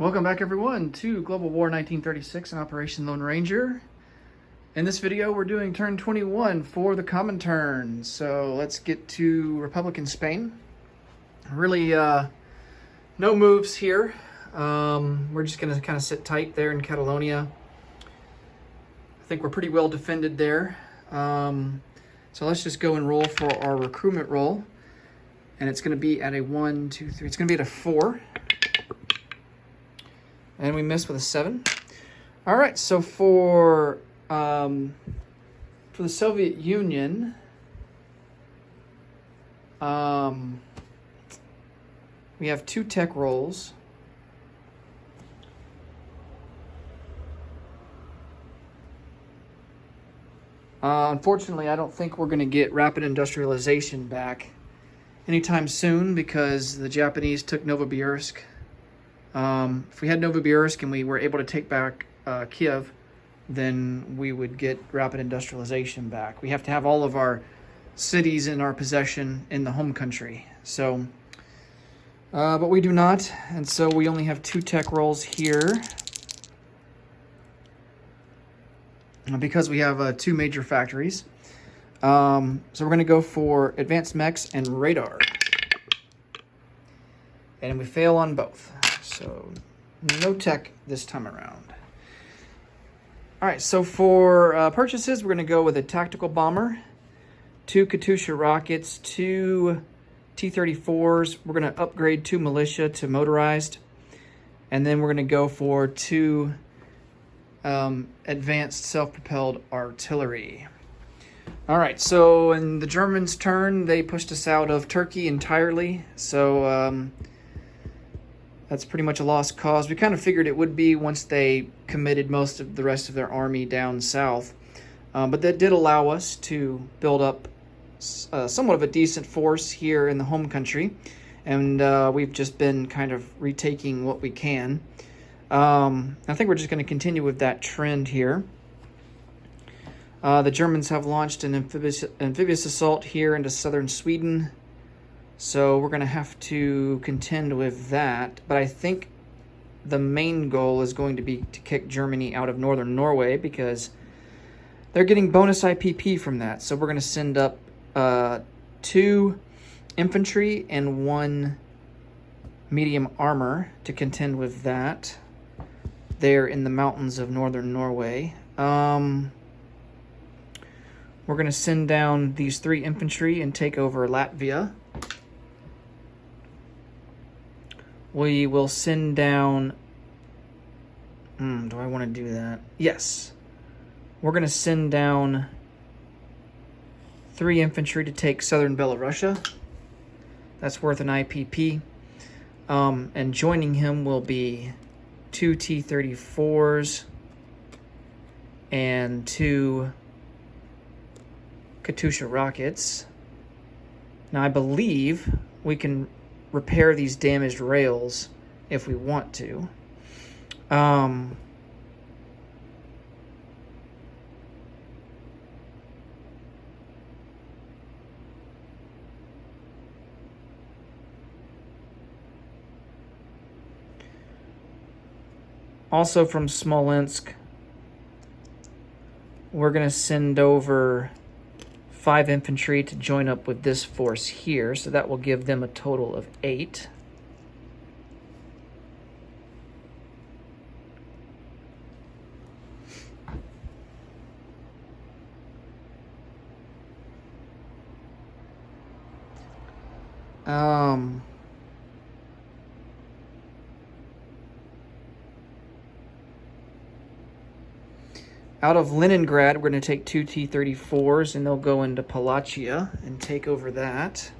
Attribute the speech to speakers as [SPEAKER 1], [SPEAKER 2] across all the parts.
[SPEAKER 1] Welcome back everyone to Global War 1936 and Operation Lone Ranger. In this video we're doing turn 21 for the Comintern. So let's get to Republican Spain. Really no moves here. We're just going to kind of sit tight there in Catalonia. I think we're pretty well defended there. So let's just go and roll for our recruitment roll. And it's going to be at a 1, 2, 3. It's going to be at a 4. And we missed with a 7. All right, so for the Soviet Union, we have 2 tech rolls. Unfortunately, I don't think we're going to get rapid industrialization back anytime soon because the Japanese took Novosibirsk. If we had Novosibirsk and we were able to take back Kiev, then we would get rapid industrialization back. We have to have all of our cities in our possession in the home country. So, but we do not, and so we only have 2 tech rolls here because we have 2 major factories. So we're going to go for advanced mechs and radar, and we fail on both. So no tech this time around. All right, so for purchases, we're going to go with a tactical bomber, 2 Katyusha rockets, 2 T-34s. We're going to upgrade 2 militia to motorized. And then we're going to go for 2 advanced self-propelled artillery. All right, so in the Germans' turn, they pushed us out of Turkey entirely. So that's pretty much a lost cause. We kind of figured it would be once they committed most of the rest of their army down south. But that did allow us to build up somewhat of a decent force here in the home country. And we've just been kind of retaking what we can. I think we're just going to continue with that trend here. The Germans have launched an amphibious assault here into southern Sweden. So we're going to have to contend with that. But I think the main goal is going to be to kick Germany out of northern Norway because they're getting bonus IPP from that. So we're going to send up 2 infantry and 1 medium armor to contend with that there in the mountains of northern Norway. We're going to send down these 3 infantry and take over Latvia. We will send down... do I want to do that? Yes. We're going to send down 3 infantry to take southern Belarusia. That's worth an IPP. And joining him will be 2 T-34s and 2 Katyusha rockets. Now I believe we can repair these damaged rails if we want to. Also from Smolensk, we're going to send over 5 infantry to join up with this force here, so that will give them a total of 8. Out of Leningrad, we're going to take 2 T-34s, and they'll go into Palachia and take over that,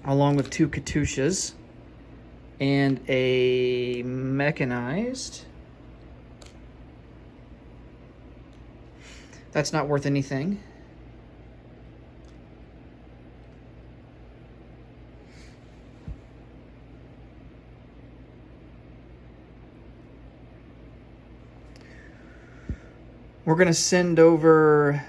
[SPEAKER 1] along with 2 Katyushas and a mechanized. That's not worth anything. We're going to send over...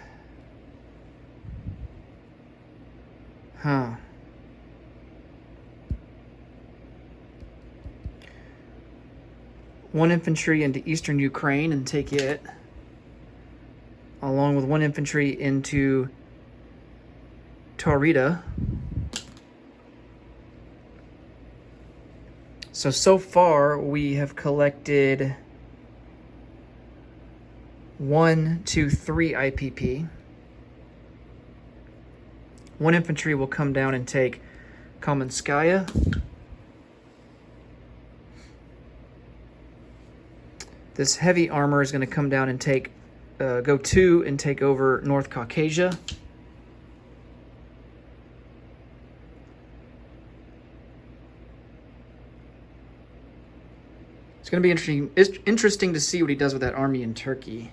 [SPEAKER 1] 1 infantry into eastern Ukraine and take it, along with 1 infantry into Taurida. So far we have collected 1, 2, 3 IPP. 1 infantry will come down and take Kamenskaya. This heavy armor is going to come down and take, go 2 and take over North Caucasia. It's going to be interesting to see what he does with that army in Turkey.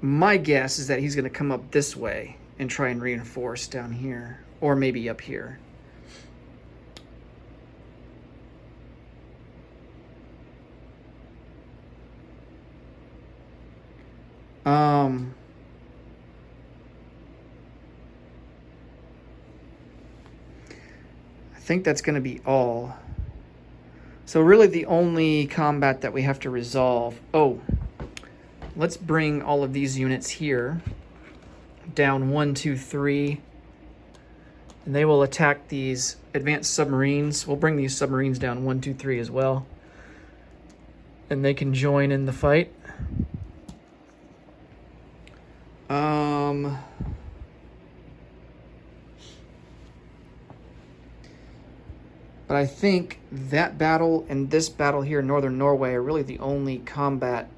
[SPEAKER 1] My guess is that he's going to come up this way and try and reinforce down here, or maybe up here. I think that's going to be all. So really the only combat that we have to resolve... Oh, let's bring all of these units here. Down 1, 2, 3. And they will attack these advanced submarines. We'll bring these submarines down 1, 2, 3 as well. And they can join in the fight. But I think that battle and this battle here in northern Norway are really the only combats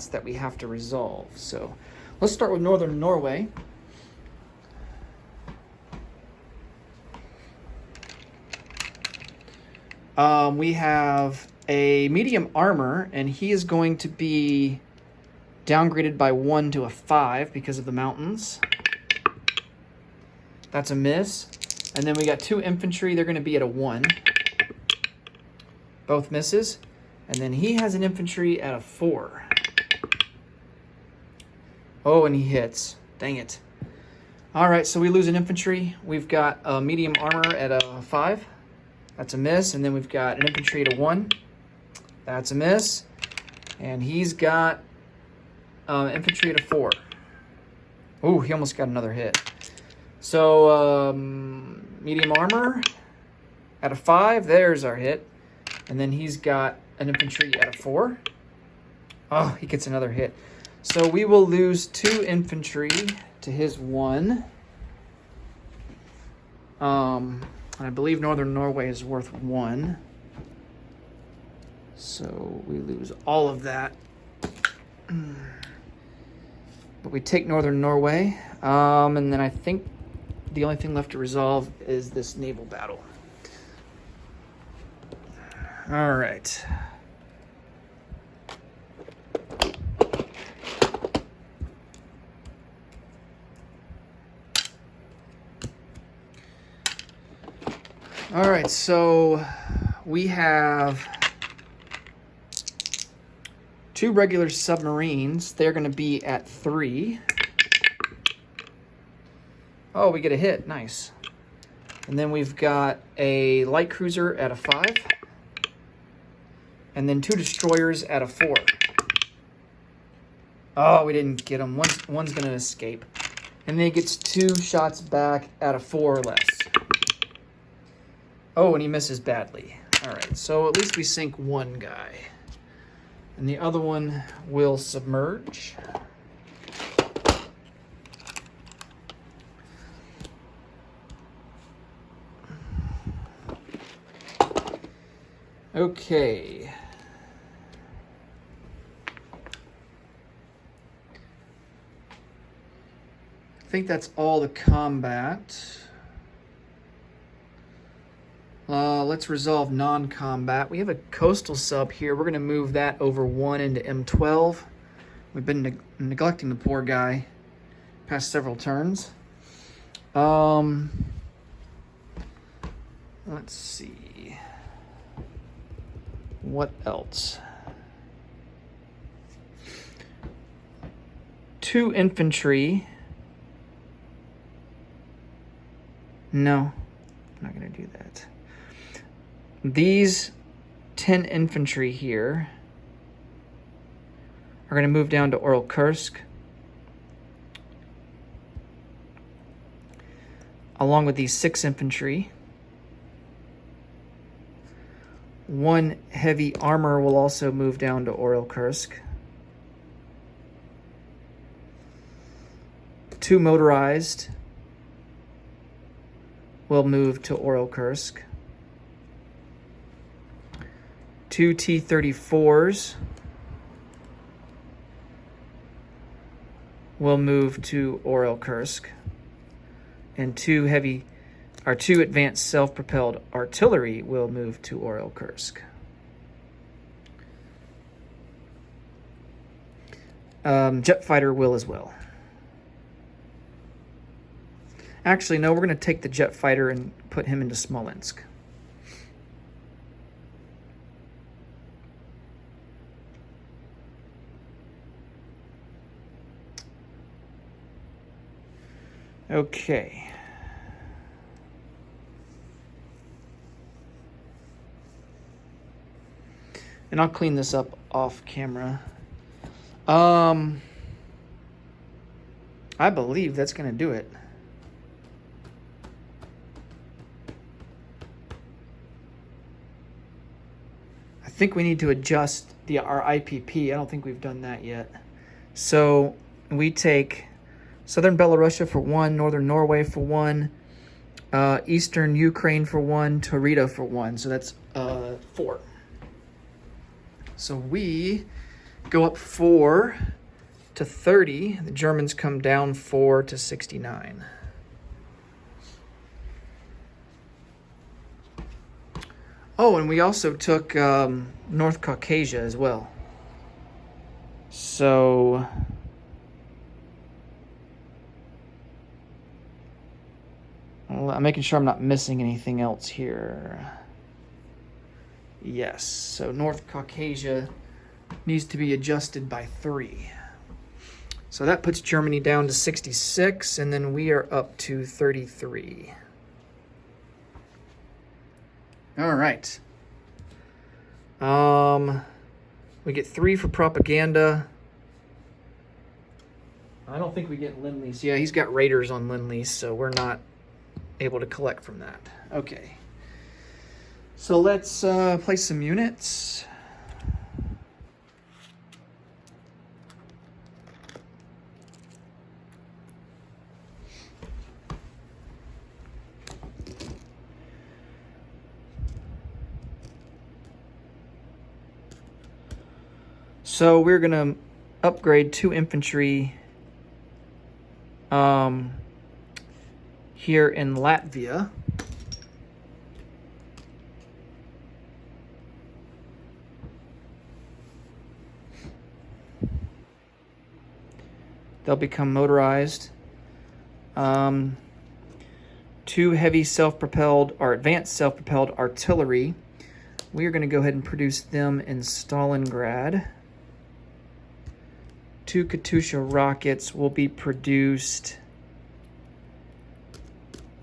[SPEAKER 1] that we have to resolve. So let's start with northern Norway. We have a medium armor, and he is going to be downgraded by 1 to a 5 because of the mountains. That's a miss. And then we got 2 infantry. They're going to be at a 1. Both misses. And then he has an infantry at a 4. Oh, and he hits. Dang it. All right, so we lose an infantry. We've got a medium armor at a 5. That's a miss. And then we've got an infantry at a 1. That's a miss. And he's got infantry at a 4. Oh, he almost got another hit. So, medium armor at a 5. There's our hit. And then he's got an infantry at a 4. Oh, he gets another hit. So we will lose 2 infantry to his 1. And I believe northern Norway is worth 1. So we lose all of that. But we take northern Norway. And then I think the only thing left to resolve is this naval battle. All right. All right, so we have 2 regular submarines. They're going to be at 3. Oh, we get a hit. Nice. And then we've got a light cruiser at a 5. And then 2 destroyers at a 4. Oh, we didn't get him. One's going to escape. And then he gets 2 shots back at a 4 or less. Oh, and he misses badly. All right, so at least we sink 1 guy. And the other one will submerge. Okay. I think that's all the combat. Let's resolve non-combat. We have a coastal sub here. We're going to move that over 1 into M12. We've been neglecting the poor guy past several turns. Let's see. What else? 2 infantry. No, I'm not going to do that. these 10 infantry here are going to move down to Oral Kursk, along with these 6 infantry. 1 heavy armor will also move down to Oral Kursk. 2 motorized will move to Oral Kursk. 2 T-34s will move to Oral Kursk. And 2 advanced self-propelled artillery will move to Oral Kursk. Jet fighter will as well. Actually, no, we're going to take the jet fighter and put him into Smolensk. Okay. And I'll clean this up off camera. I believe that's going to do it. I think we need to adjust our IPP. I don't think we've done that yet. So we take Southern Belarusia for 1, Northern Norway for 1, Eastern Ukraine for 1, Taurida for 1. So that's 4. So we go up 4 to 30. The Germans come down 4 to 69. Oh, and we also took North Caucasia as well. So I'm making sure I'm not missing anything else here. Yes, so North Caucasia needs to be adjusted by 3. So that puts Germany down to 66, and then we are up to 33. All right. We get 3 for propaganda. I don't think we get Lend-Lease. Yeah, he's got raiders on Lend-Lease, so we're not able to collect from that. Okay. So let's place some units. So we're going to upgrade 2 infantry here in Latvia. They'll become motorized. 2 heavy self-propelled or advanced self-propelled artillery. We are going to go ahead and produce them in Stalingrad. 2 Katyusha rockets will be produced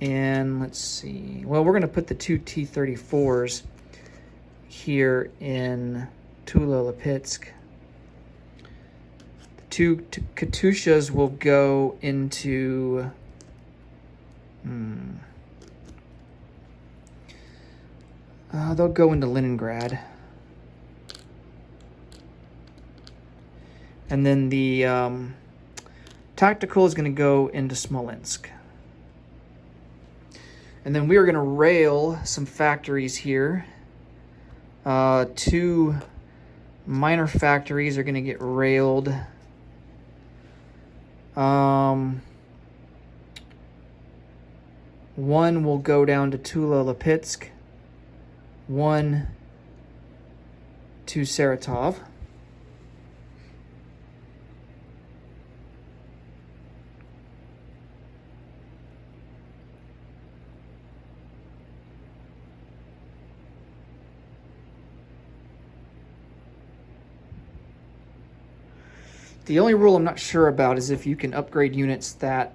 [SPEAKER 1] in, let's see, well, we're going to put the 2 T-34s here in Tula-Lipetsk. The 2 Katyushas will go into they'll go into Leningrad. And then the tactical is going to go into Smolensk. And then we are going to rail some factories here. 2 minor factories are going to get railed. 1 will go down to Tula-Lipetsk. 1 to Saratov. The only rule I'm not sure about is if you can upgrade units that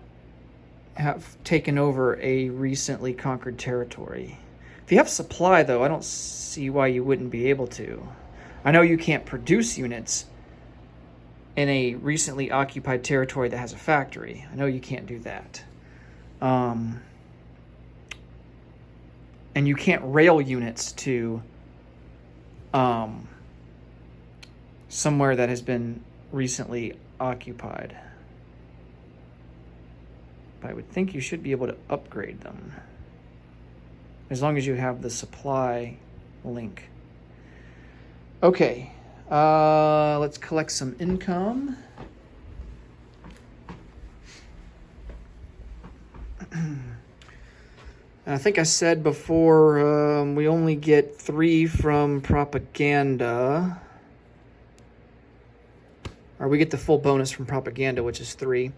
[SPEAKER 1] have taken over a recently conquered territory. If you have supply, though, I don't see why you wouldn't be able to. I know you can't produce units in a recently occupied territory that has a factory. I know you can't do that. And you can't rail units to somewhere that has been recently occupied. But I would think you should be able to upgrade them, as long as you have the supply link. Okay, let's collect some income. I think I said before, we only get 3 from propaganda. Or we get the full bonus from propaganda, which is 3.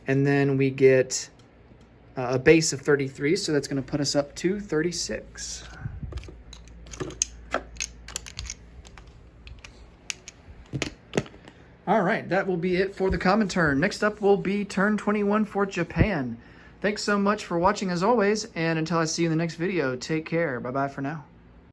[SPEAKER 1] And then we get a base of 33, so that's going to put us up to 36. All right, that will be it for the common turn. Next up will be turn 21 for Japan. Thanks so much for watching as always, and until I see you in the next video, take care. Bye-bye for now.